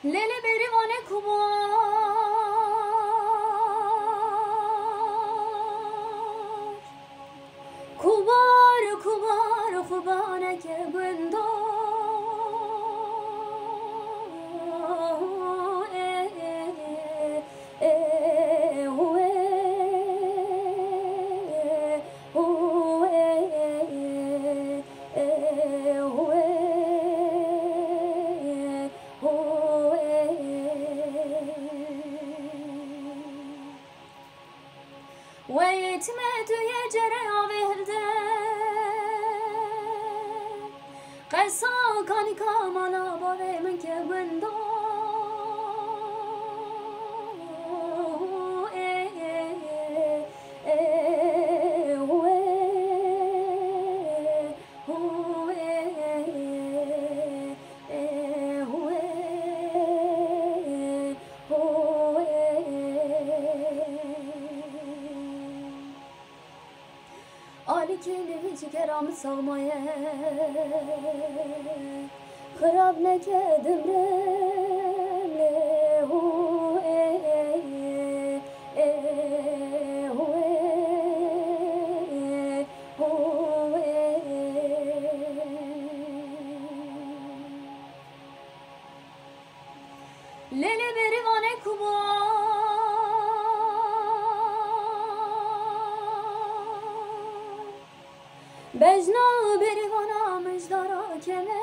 Lele beri vane kubar kubar kubar kubane ke gündo ويتمد يجري عبهده قصا كان كامالا بابي من كبندو Ali kelli cigeramı salmaya Kırab ne kedim remle hu hu hu Lele beri vane kubar بجنا بریوانا مجدارا کمه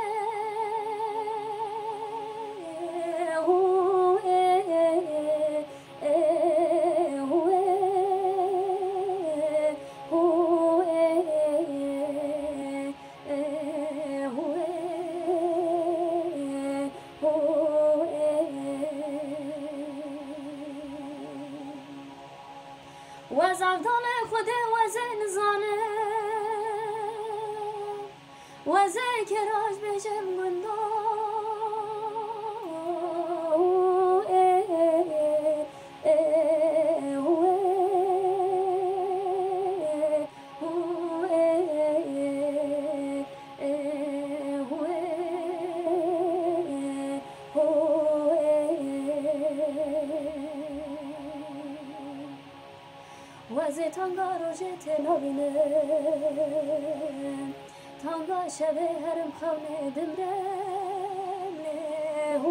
وزعدان خود وزن زانه وذكرش بجم گندو وزی تنگا روزت نبینه تنگا شبه هرم خونه دمرم له